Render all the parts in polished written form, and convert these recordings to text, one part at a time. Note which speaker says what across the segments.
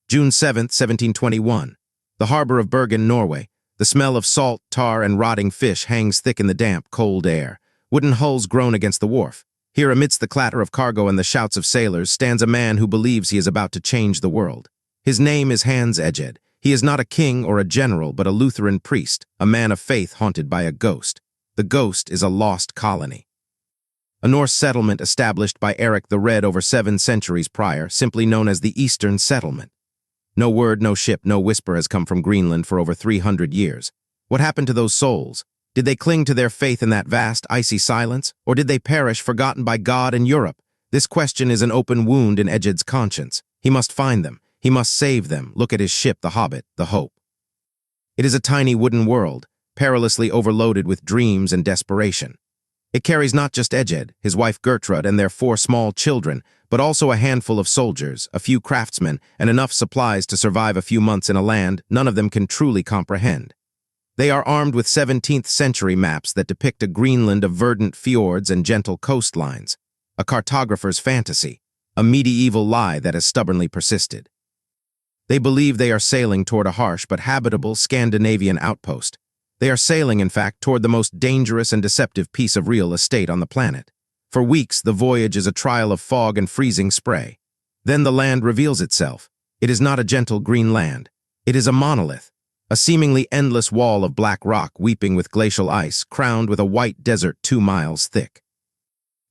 Speaker 1: June 7, 1721. The harbor of Bergen, Norway. The smell of salt, tar, and rotting fish hangs thick in the damp, cold air. Wooden hulls groan against the wharf. Here, amidst the clatter of cargo and the shouts of sailors, stands a man who believes he is about to change the world. His name is Hans Egede. He is not a king or a general, but a Lutheran priest, a man of faith haunted by a ghost. The ghost is a lost colony. A Norse settlement established by Eric the Red over 7 centuries prior, simply known as the Eastern Settlement. No word, no ship, no whisper has come from Greenland for over 300 years. What happened to those souls? Did they cling to their faith in that vast, icy silence? Or did they perish, forgotten by God and Europe? This question is an open wound in Egede's conscience. He must find them. He must save them. Look at his ship, the Hobbit, the Hope. It is a tiny wooden world, perilously overloaded with dreams and desperation. It carries not just Egede, his wife Gertrude, and their 4 small children, but also a handful of soldiers, a few craftsmen, and enough supplies to survive a few months in a land none of them can truly comprehend. They are armed with 17th-century maps that depict a Greenland of verdant fjords and gentle coastlines, a cartographer's fantasy, a medieval lie that has stubbornly persisted. They believe they are sailing toward a harsh but habitable Scandinavian outpost. They are sailing, in fact, toward the most dangerous and deceptive piece of real estate on the planet. For weeks, the voyage is a trial of fog and freezing spray. Then the land reveals itself. It is not a gentle green land. It is a monolith, a seemingly endless wall of black rock weeping with glacial ice, crowned with a white desert 2 miles thick.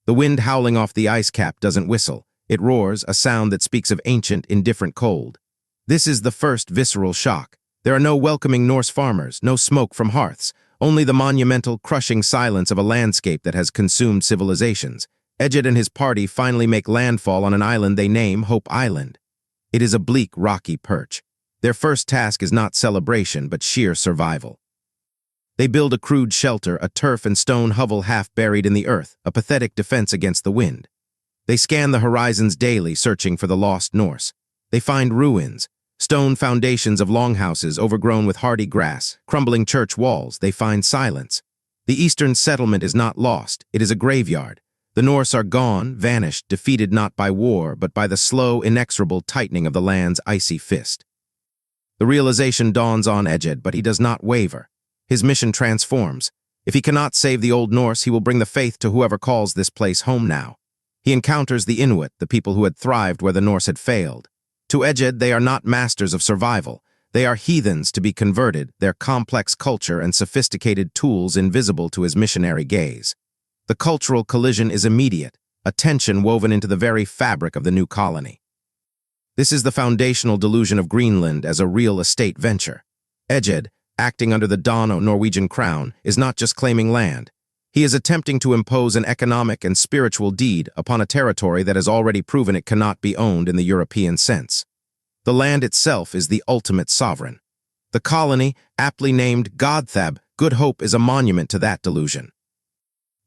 Speaker 1: The wind howling off the ice cap doesn't whistle. It roars, a sound that speaks of ancient, indifferent cold. This is the first visceral shock. There are no welcoming Norse farmers, no smoke from hearths, only the monumental, crushing silence of a landscape that has consumed civilizations. Egede and his party finally make landfall on an island they name Hope Island. It is a bleak, rocky perch. Their first task is not celebration, but sheer survival. They build a crude shelter, a turf and stone hovel half buried in the earth, a pathetic defense against the wind. They scan the horizons daily, searching for the lost Norse. They find ruins, stone foundations of longhouses overgrown with hardy grass, crumbling church walls. They find silence. The Eastern Settlement is not lost. It is a graveyard. The Norse are gone, vanished, defeated not by war, but by the slow, inexorable tightening of the land's icy fist. The realization dawns on Egede, but he does not waver. His mission transforms. If he cannot save the Old Norse, he will bring the faith to whoever calls this place home now. He encounters the Inuit, the people who had thrived where the Norse had failed. To Egede, they are not masters of survival. They are heathens to be converted, their complex culture and sophisticated tools invisible to his missionary gaze. The cultural collision is immediate, a tension woven into the very fabric of the new colony. This is the foundational delusion of Greenland as a real estate venture. Egede, acting under the Dano-Norwegian crown, is not just claiming land. He is attempting to impose an economic and spiritual deed upon a territory that has already proven it cannot be owned in the European sense. The land itself is the ultimate sovereign. The colony, aptly named Godthab, Good Hope, is a monument to that delusion.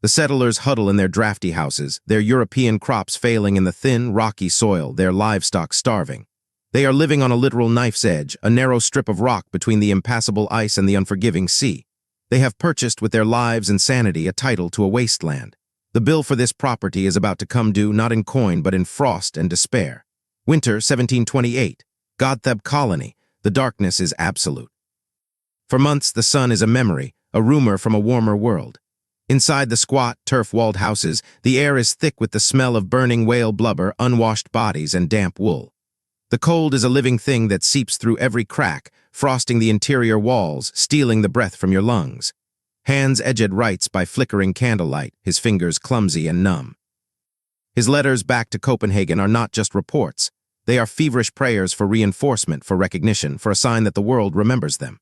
Speaker 1: The settlers huddle in their drafty houses, their European crops failing in the thin, rocky soil, their livestock starving. They are living on a literal knife's edge, a narrow strip of rock between the impassable ice and the unforgiving sea. They have purchased with their lives and sanity a title to a wasteland. The bill for this property is about to come due not in coin but in frost and despair. Winter 1728. Godthab Colony. The darkness is absolute. For months the sun is a memory, a rumor from a warmer world. Inside the squat, turf-walled houses, the air is thick with the smell of burning whale blubber, unwashed bodies, and damp wool. The cold is a living thing that seeps through every crack, frosting the interior walls, stealing the breath from your lungs. Hans Egede writes by flickering candlelight, his fingers clumsy and numb. His letters back to Copenhagen are not just reports. They are feverish prayers for reinforcement, for recognition, for a sign that the world remembers them.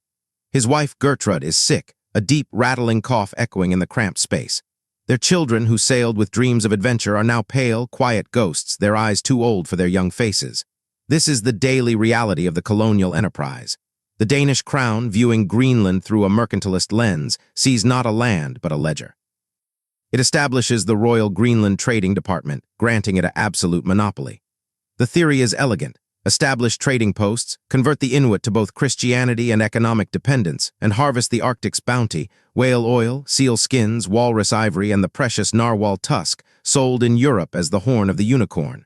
Speaker 1: His wife Gertrude is sick, a deep, rattling cough echoing in the cramped space. Their children, who sailed with dreams of adventure, are now pale, quiet ghosts, their eyes too old for their young faces. This is the daily reality of the colonial enterprise. The Danish crown, viewing Greenland through a mercantilist lens, sees not a land but a ledger. It establishes the Royal Greenland Trading Department, granting it an absolute monopoly. The theory is elegant. Establish trading posts, convert the Inuit to both Christianity and economic dependence, and harvest the Arctic's bounty, whale oil, seal skins, walrus ivory, and the precious narwhal tusk, sold in Europe as the horn of the unicorn.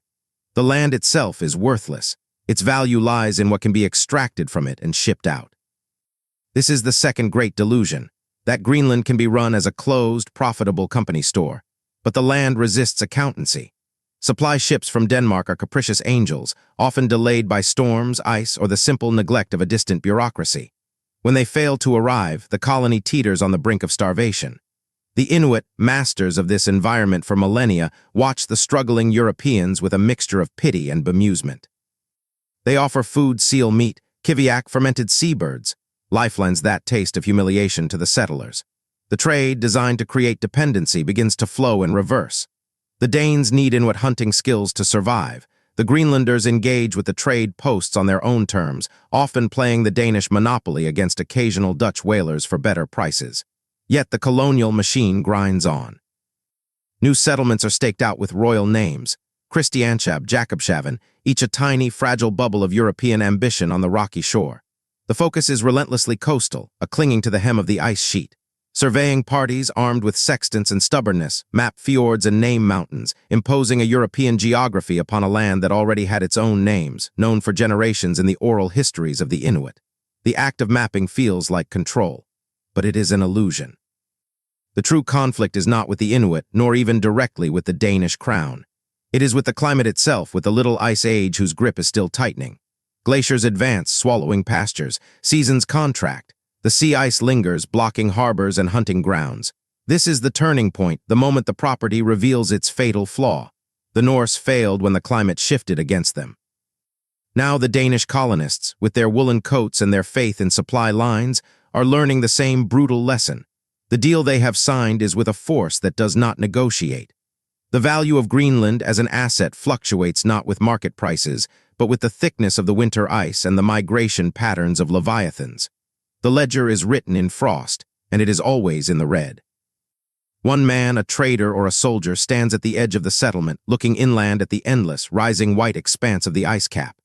Speaker 1: The land itself is worthless. Its value lies in what can be extracted from it and shipped out. This is the second great delusion, that Greenland can be run as a closed, profitable company store. But the land resists accountancy. Supply ships from Denmark are capricious angels, often delayed by storms, ice, or the simple neglect of a distant bureaucracy. When they fail to arrive, the colony teeters on the brink of starvation. The Inuit, masters of this environment for millennia, watch the struggling Europeans with a mixture of pity and bemusement. They offer food, seal meat, kiviak, fermented seabirds, lifelines that taste of humiliation to the settlers. The trade, designed to create dependency, begins to flow in reverse. The Danes need Inuit hunting skills to survive. The Greenlanders engage with the trade posts on their own terms, often playing the Danish monopoly against occasional Dutch whalers for better prices. Yet the colonial machine grinds on. New settlements are staked out with royal names: Christianshavn, Jakobshavn, each a tiny, fragile bubble of European ambition on the rocky shore. The focus is relentlessly coastal, a clinging to the hem of the ice sheet. Surveying parties armed with sextants and stubbornness map fjords and name mountains, imposing a European geography upon a land that already had its own names, known for generations in the oral histories of the Inuit. The act of mapping feels like control, but it is an illusion. The true conflict is not with the Inuit, nor even directly with the Danish crown. It is with the climate itself, with the little ice age whose grip is still tightening. Glaciers advance, swallowing pastures. Seasons contract. The sea ice lingers, blocking harbors and hunting grounds. This is the turning point, the moment the property reveals its fatal flaw. The Norse failed when the climate shifted against them. Now the Danish colonists, with their woolen coats and their faith in supply lines, are learning the same brutal lesson. The deal they have signed is with a force that does not negotiate. The value of Greenland as an asset fluctuates not with market prices, but with the thickness of the winter ice and the migration patterns of leviathans. The ledger is written in frost, and it is always in the red. One man, a trader or a soldier, stands at the edge of the settlement, looking inland at the endless, rising white expanse of the ice cap.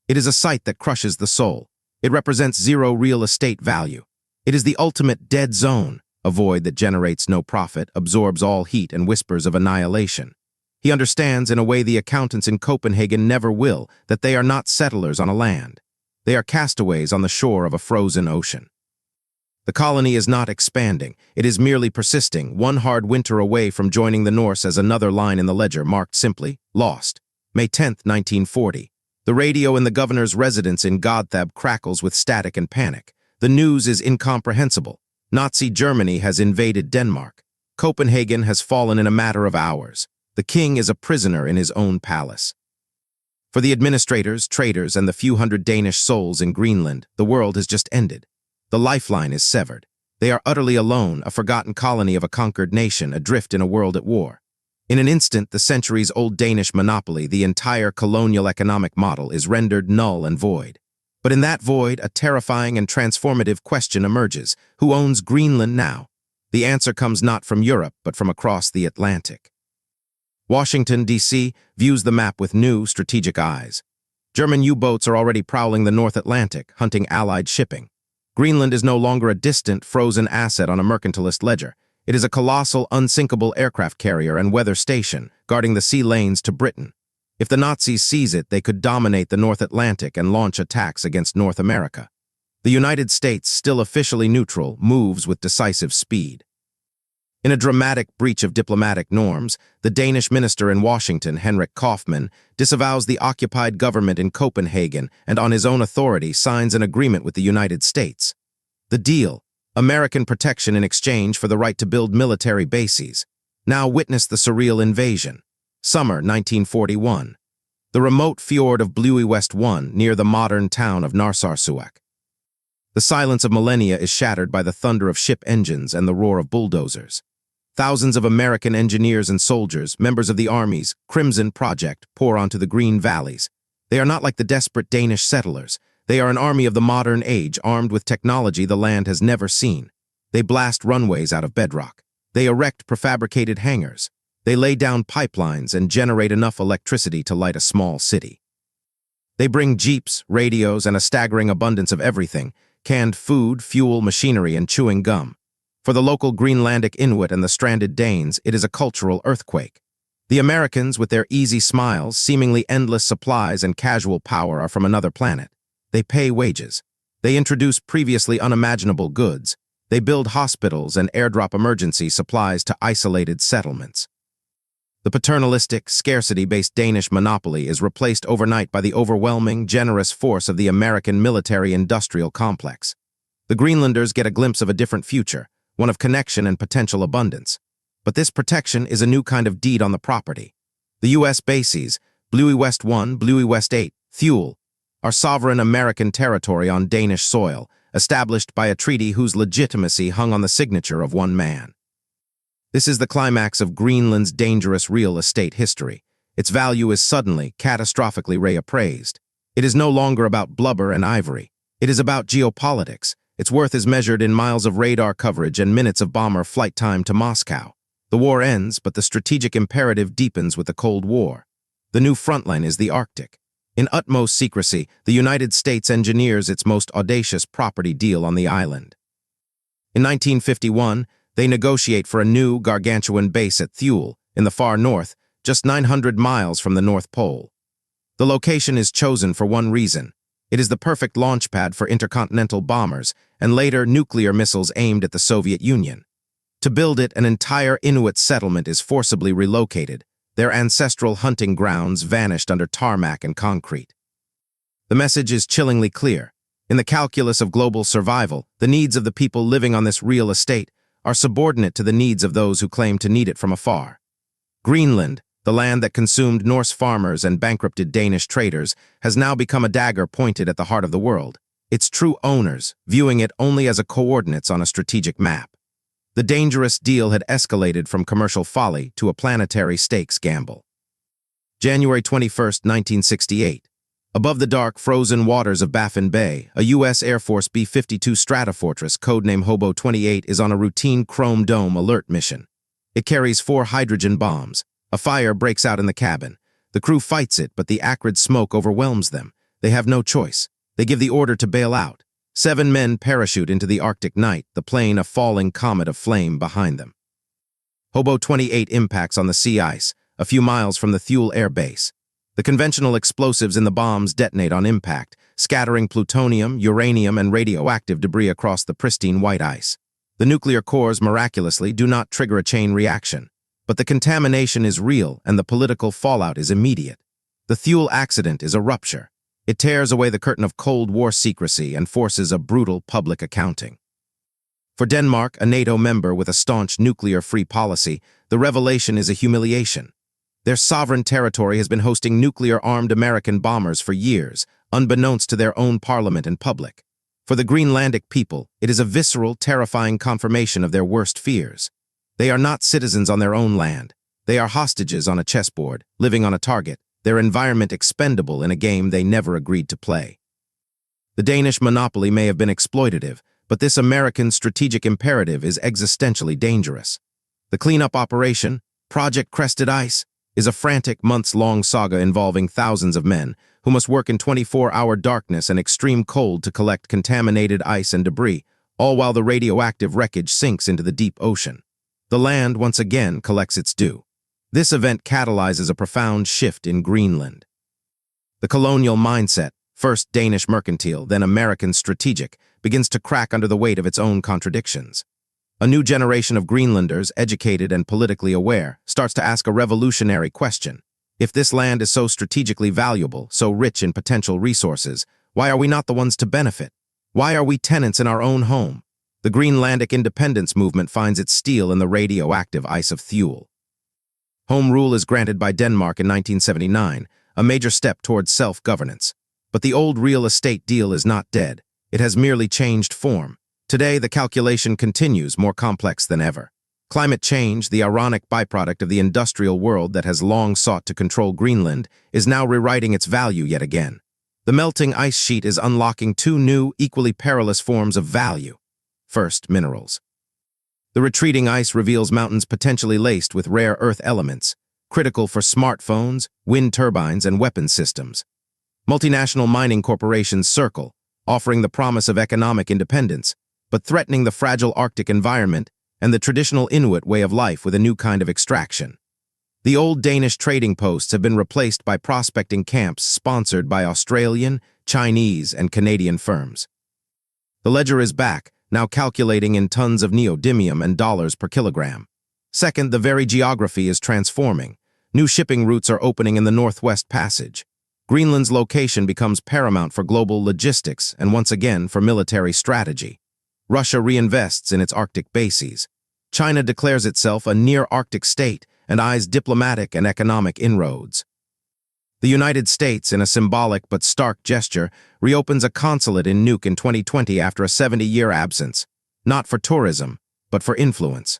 Speaker 1: It is a sight that crushes the soul. It represents zero real estate value. It is the ultimate dead zone, a void that generates no profit, absorbs all heat, and whispers of annihilation. He understands, in a way the accountants in Copenhagen never will, that they are not settlers on a land. They are castaways on the shore of a frozen ocean. The colony is not expanding. It is merely persisting, one hard winter away from joining the Norse, as another line in the ledger marked simply, "Lost." May 10, 1940. The radio in the governor's residence in Godthab crackles with static and panic. The news is incomprehensible. Nazi Germany has invaded Denmark. Copenhagen has fallen in a matter of hours. The king is a prisoner in his own palace. For the administrators, traders, and the few hundred Danish souls in Greenland, the world has just ended. The lifeline is severed. They are utterly alone, a forgotten colony of a conquered nation, adrift in a world at war. In an instant, the centuries-old Danish monopoly, the entire colonial economic model, is rendered null and void. But in that void, a terrifying and transformative question emerges. Who owns Greenland now? The answer comes not from Europe, but from across the Atlantic. Washington, D.C., views the map with new, strategic eyes. German U-boats are already prowling the North Atlantic, hunting Allied shipping. Greenland is no longer a distant, frozen asset on a mercantilist ledger. It is a colossal, unsinkable aircraft carrier and weather station, guarding the sea lanes to Britain. If the Nazis seize it, they could dominate the North Atlantic and launch attacks against North America. The United States, still officially neutral, moves with decisive speed. In a dramatic breach of diplomatic norms, the Danish minister in Washington, Henrik Kaufmann, disavows the occupied government in Copenhagen and on his own authority signs an agreement with the United States. The deal: American protection in exchange for the right to build military bases. Now witness the surreal invasion. Summer 1941. The remote fjord of Blue West 1 near the modern town of Narsarsuaq. The silence of millennia is shattered by the thunder of ship engines and the roar of bulldozers. Thousands of American engineers and soldiers, members of the Army's Crimson Project, pour onto the green valleys. They are not like the desperate Danish settlers. They are an army of the modern age, armed with technology the land has never seen. They blast runways out of bedrock. They erect prefabricated hangars. They lay down pipelines and generate enough electricity to light a small city. They bring jeeps, radios, and a staggering abundance of everything: canned food, fuel, machinery, and chewing gum. For the local Greenlandic Inuit and the stranded Danes, it is a cultural earthquake. The Americans, with their easy smiles, seemingly endless supplies, and casual power, are from another planet. They pay wages. They introduce previously unimaginable goods. They build hospitals and airdrop emergency supplies to isolated settlements. The paternalistic, scarcity-based Danish monopoly is replaced overnight by the overwhelming, generous force of the American military-industrial complex. The Greenlanders get a glimpse of a different future, one of connection and potential abundance. But this protection is a new kind of deed on the property. The U.S. bases, Bluey West 1, Bluey West 8, Thule, are sovereign American territory on Danish soil, established by a treaty whose legitimacy hung on the signature of one man. This is the climax of Greenland's dangerous real estate history. Its value is suddenly, catastrophically reappraised. It is no longer about blubber and ivory. It is about geopolitics. Its worth is measured in miles of radar coverage and minutes of bomber flight time to Moscow. The war ends, but the strategic imperative deepens with the Cold War. The new frontline is the Arctic. In utmost secrecy, the United States engineers its most audacious property deal on the island. In 1951, they negotiate for a new, gargantuan base at Thule, in the far north, just 900 miles from the North Pole. The location is chosen for one reason. It is the perfect launch pad for intercontinental bombers and later nuclear missiles aimed at the Soviet Union. To build it, an entire Inuit settlement is forcibly relocated. Their ancestral hunting grounds vanished under tarmac and concrete. The message is chillingly clear. In the calculus of global survival, the needs of the people living on this real estate are subordinate to the needs of those who claim to need it from afar. Greenland, the land that consumed Norse farmers and bankrupted Danish traders, has now become a dagger pointed at the heart of the world, its true owners viewing it only as a coordinates on a strategic map. The dangerous deal had escalated from commercial folly to a planetary stakes gamble. January 21, 1968. Above the dark, frozen waters of Baffin Bay, a U.S. Air Force B-52 Stratofortress, codename Hobo 28, is on a routine Chrome Dome alert mission. It carries 4 hydrogen bombs. A fire breaks out in the cabin. The crew fights it, but the acrid smoke overwhelms them. They have no choice. They give the order to bail out. 7 men parachute into the Arctic night, the plane a falling comet of flame behind them. Hobo 28 impacts on the sea ice, a few miles from the Thule Air Base. The conventional explosives in the bombs detonate on impact, scattering plutonium, uranium, and radioactive debris across the pristine white ice. The nuclear cores, miraculously, do not trigger a chain reaction. But the contamination is real, and the political fallout is immediate. The Thule accident is a rupture. It tears away the curtain of Cold War secrecy and forces a brutal public accounting. For Denmark, a NATO member with a staunch nuclear-free policy, the revelation is a humiliation. Their sovereign territory has been hosting nuclear-armed American bombers for years, unbeknownst to their own parliament and public. For the Greenlandic people, it is a visceral, terrifying confirmation of their worst fears. They are not citizens on their own land. They are hostages on a chessboard, living on a target, their environment expendable in a game they never agreed to play. The Danish monopoly may have been exploitative, but this American strategic imperative is existentially dangerous. The cleanup operation, Project Crested Ice, is a frantic, months-long saga involving thousands of men who must work in 24-hour darkness and extreme cold to collect contaminated ice and debris, all while the radioactive wreckage sinks into the deep ocean. The land once again collects its due. This event catalyzes a profound shift in Greenland. The colonial mindset, first Danish mercantile, then American strategic, begins to crack under the weight of its own contradictions. A new generation of Greenlanders, educated and politically aware, starts to ask a revolutionary question. If this land is so strategically valuable, so rich in potential resources, why are we not the ones to benefit? Why are we tenants in our own home? The Greenlandic independence movement finds its steel in the radioactive ice of Thule. Home rule is granted by Denmark in 1979, a major step towards self-governance. But the old real estate deal is not dead. It has merely changed form. Today, the calculation continues, more complex than ever. Climate change, the ironic byproduct of the industrial world that has long sought to control Greenland, is now rewriting its value yet again. The melting ice sheet is unlocking 2 new, equally perilous forms of value. First, minerals. The retreating ice reveals mountains potentially laced with rare earth elements, critical for smartphones, wind turbines, and weapons systems. Multinational mining corporations circle, offering the promise of economic independence, but threatening the fragile Arctic environment and the traditional Inuit way of life with a new kind of extraction. The old Danish trading posts have been replaced by prospecting camps sponsored by Australian, Chinese, and Canadian firms. The ledger is back, now calculating in tons of neodymium and dollars per kilogram. Second, the very geography is transforming. New shipping routes are opening in the Northwest Passage. Greenland's location becomes paramount for global logistics and once again for military strategy. Russia reinvests in its Arctic bases. China declares itself a near-Arctic state and eyes diplomatic and economic inroads. The United States, in a symbolic but stark gesture, reopens a consulate in Nuuk in 2020 after a 70-year absence, not for tourism, but for influence.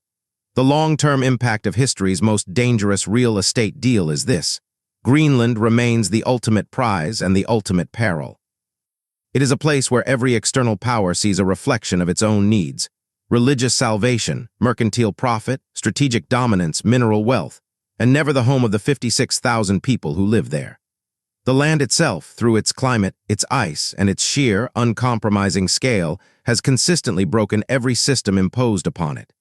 Speaker 1: The long-term impact of history's most dangerous real estate deal is this: Greenland remains the ultimate prize and the ultimate peril. It is a place where every external power sees a reflection of its own needs: religious salvation, mercantile profit, strategic dominance, mineral wealth, and never the home of the 56,000 people who live there. The land itself, through its climate, its ice, and its sheer, uncompromising scale, has consistently broken every system imposed upon it.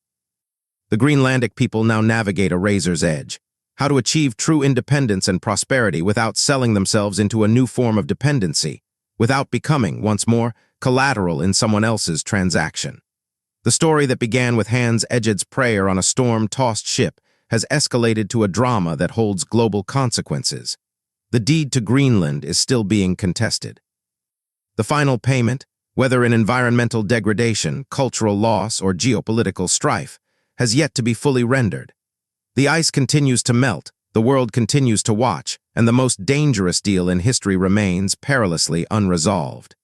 Speaker 1: The Greenlandic people now navigate a razor's edge: how to achieve true independence and prosperity without selling themselves into a new form of dependency, without becoming, once more, collateral in someone else's transaction. The story that began with Hans Eged's prayer on a storm-tossed ship has escalated to a drama that holds global consequences. The deed to Greenland is still being contested. The final payment, whether in environmental degradation, cultural loss, or geopolitical strife, has yet to be fully rendered. The ice continues to melt, the world continues to watch, and the most dangerous deal in history remains perilously unresolved.